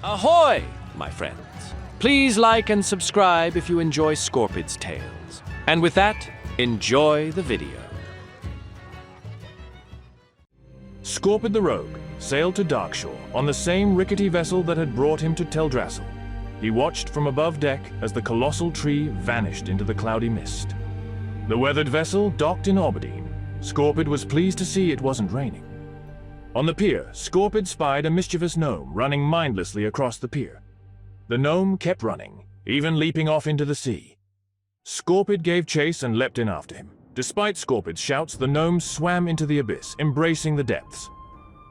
Ahoy, my friends. Please like and subscribe if you enjoy Scorpid's tales. And with that, enjoy the video. Scorpid the Rogue sailed to Darkshore on the same rickety vessel that had brought him to Teldrassil. He watched from above deck as the colossal tree vanished into the cloudy mist. The weathered vessel docked in Aberdeen. Scorpid was pleased to see it wasn't raining. On the pier, Scorpid spied a mischievous gnome running mindlessly across the pier. The gnome kept running, even leaping off into the sea. Scorpid gave chase and leapt in after him. Despite Scorpid's shouts, the gnome swam into the abyss, embracing the depths.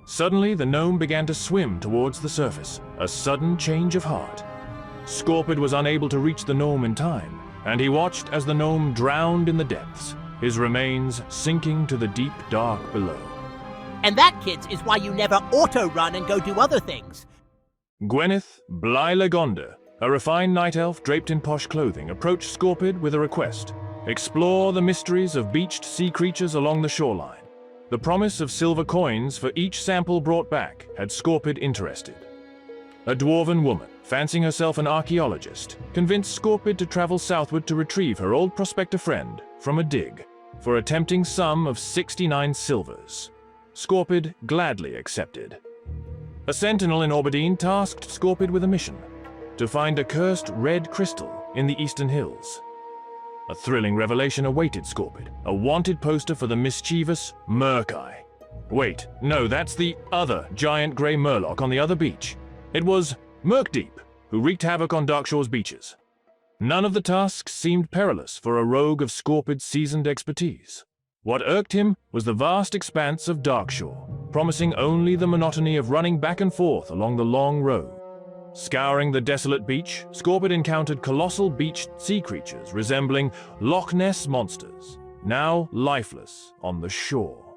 Suddenly, the gnome began to swim towards the surface, a sudden change of heart. Scorpid was unable to reach the gnome in time, and he watched as the gnome drowned in the depths, his remains sinking to the deep dark below. And that, kids, is why you never auto-run and go do other things. Gwyneth Bly-Lagonda, a refined night elf draped in posh clothing, approached Scorpid with a request. Explore the mysteries of beached sea creatures along the shoreline. The promise of silver coins for each sample brought back had Scorpid interested. A dwarven woman, fancying herself an archaeologist, convinced Scorpid to travel southward to retrieve her old prospector friend from a dig for a tempting sum of 69 silvers. Scorpid gladly accepted. A sentinel in Aberdeen tasked Scorpid with a mission: to find a cursed red crystal in the eastern hills. A thrilling revelation awaited Scorpid, a wanted poster for the mischievous Murk-Eye. Wait, no, that's the other giant grey murloc on the other beach. It was Murkdeep, who wreaked havoc on Darkshore's beaches. None of the tasks seemed perilous for a rogue of Scorpid's seasoned expertise. What irked him was the vast expanse of Darkshore, promising only the monotony of running back and forth along the long road. Scouring the desolate beach, Scorpid encountered colossal beached sea creatures resembling Loch Ness monsters, now lifeless on the shore.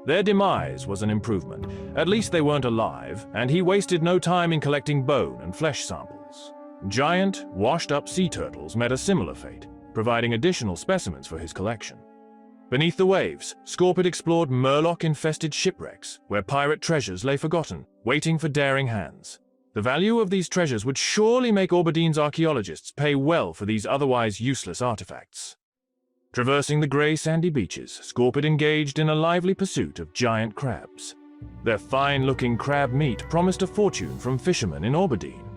Their demise was an improvement. At least they weren't alive, and he wasted no time in collecting bone and flesh samples. Giant, washed-up sea turtles met a similar fate, providing additional specimens for his collection. Beneath the waves, Scorpid explored murloc-infested shipwrecks, where pirate treasures lay forgotten, waiting for daring hands. The value of these treasures would surely make Aberdeen's archaeologists pay well for these otherwise useless artifacts. Traversing the grey sandy beaches, Scorpid engaged in a lively pursuit of giant crabs. Their fine-looking crab meat promised a fortune from fishermen in Aberdeen.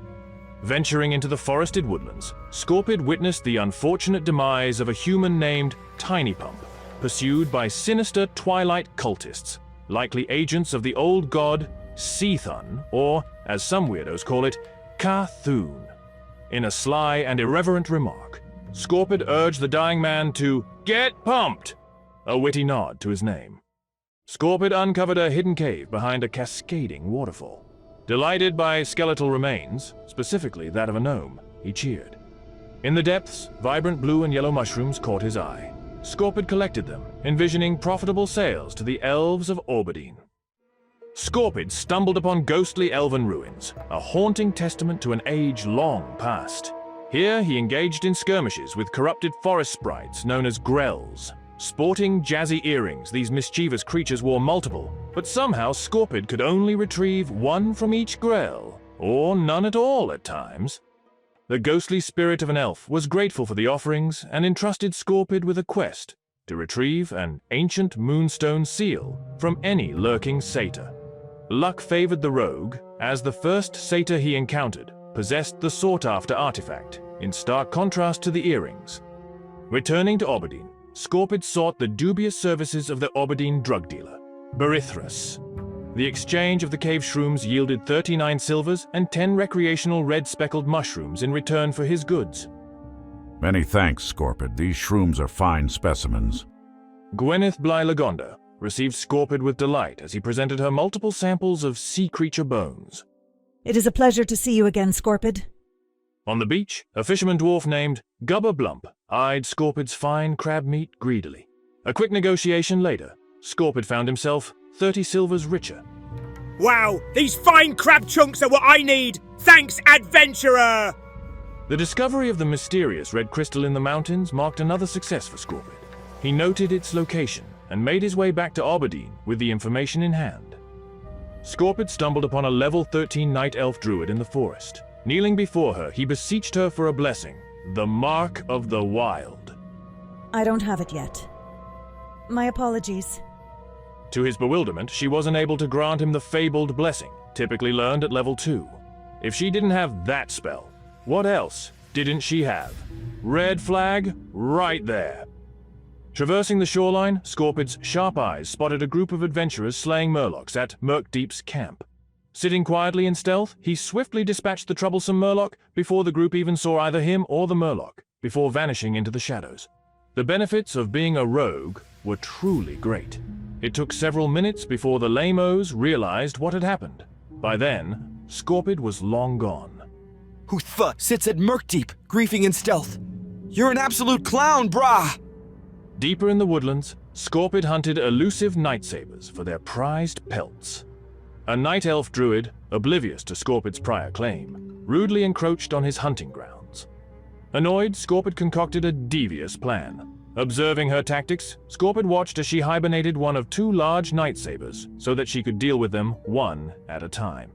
Venturing into the forested woodlands, Scorpid witnessed the unfortunate demise of a human named Tiny Pump, pursued by sinister twilight cultists, likely agents of the old god See-Thuh-n, or, as some weirdos call it, See-Thuh-n. In a sly and irreverent remark, Scorpid urged the dying man to get pumped, a witty nod to his name. Scorpid uncovered a hidden cave behind a cascading waterfall. Delighted by skeletal remains, specifically that of a gnome, he cheered. In the depths, vibrant blue and yellow mushrooms caught his eye. Scorpid collected them, envisioning profitable sales to the elves of Aberdeen. Scorpid stumbled upon ghostly elven ruins, a haunting testament to an age long past. Here he engaged in skirmishes with corrupted forest sprites known as grells. Sporting jazzy earrings, these mischievous creatures wore multiple, but somehow Scorpid could only retrieve one from each grell, or none at all at times. The ghostly spirit of an elf was grateful for the offerings and entrusted Scorpid with a quest to retrieve an ancient moonstone seal from any lurking satyr. Luck favored the rogue, as the first satyr he encountered possessed the sought-after artifact, in stark contrast to the earrings. Returning to Aberdeen, Scorpid sought the dubious services of the Aberdeen drug dealer, Berithras. The exchange of the cave shrooms yielded 39 silvers and 10 recreational red-speckled mushrooms in return for his goods. Many thanks, Scorpid. These shrooms are fine specimens. Gwyneth Bly-Lagonda received Scorpid with delight as he presented her multiple samples of sea creature bones. It is a pleasure to see you again, Scorpid. On the beach, a fisherman dwarf named Gubba Blump eyed Scorpid's fine crab meat greedily. A quick negotiation later, Scorpid found himself 30 silvers richer. Wow, these fine crab chunks are what I need! Thanks, adventurer! The discovery of the mysterious red crystal in the mountains marked another success for Scorpid. He noted its location and made his way back to Aberdeen with the information in hand. Scorpid stumbled upon a level 13 Night Elf Druid in the forest. Kneeling before her, he beseeched her for a blessing, the Mark of the Wild. I don't have it yet. My apologies. To his bewilderment, she wasn't able to grant him the fabled blessing, typically learned at level 2. If she didn't have that spell, what else didn't she have? Red flag, right there. Traversing the shoreline, Scorpid's sharp eyes spotted a group of adventurers slaying murlocs at Murkdeep's camp. Sitting quietly in stealth, he swiftly dispatched the troublesome murloc before the group even saw either him or the murloc, before vanishing into the shadows. The benefits of being a rogue were truly great. It took several minutes before the lame-os realized what had happened. By then, Scorpid was long gone. Who sits at Murkdeep, griefing in stealth? You're an absolute clown, brah! Deeper in the woodlands, Scorpid hunted elusive night sabers for their prized pelts. A night elf druid, oblivious to Scorpid's prior claim, rudely encroached on his hunting grounds. Annoyed, Scorpid concocted a devious plan. Observing her tactics, Scorpid watched as she hibernated one of 2 large night sabers so that she could deal with them one at a time.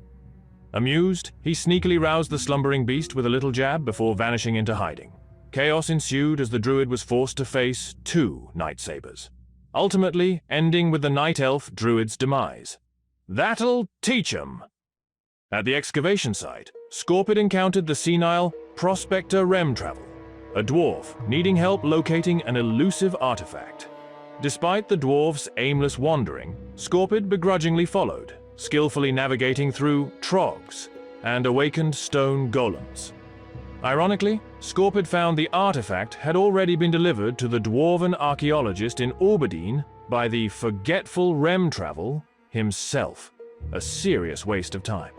Amused, he sneakily roused the slumbering beast with a little jab before vanishing into hiding. Chaos ensued as the druid was forced to face 2 night sabers, ultimately ending with the night elf druid's demise. That'll teach 'em! At the excavation site, Scorpid encountered the senile Prospector Remtravel, a dwarf needing help locating an elusive artifact. Despite the dwarf's aimless wandering, Scorpid begrudgingly followed, skillfully navigating through trogs and awakened stone golems. Ironically, Scorpid found the artifact had already been delivered to the dwarven archaeologist in Orbadine by the forgetful Remtravel himself, a serious waste of time.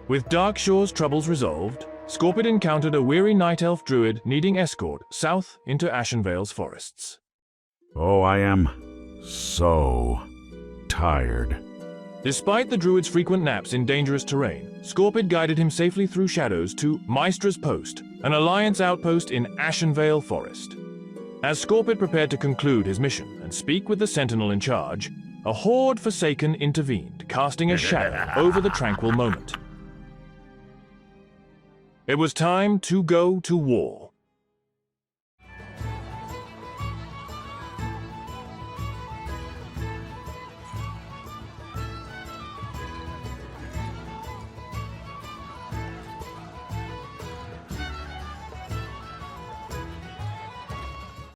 With Darkshore's troubles resolved, Scorpid encountered a weary night elf druid needing escort south into Ashenvale's forests. Oh, I am so tired. Despite the druid's frequent naps in dangerous terrain, Scorpid guided him safely through shadows to Maestra's Post, an Alliance outpost in Ashenvale Forest. As Scorpid prepared to conclude his mission and speak with the sentinel in charge, a horde Forsaken intervened, casting a shadow over the tranquil moment. It was time to go to war.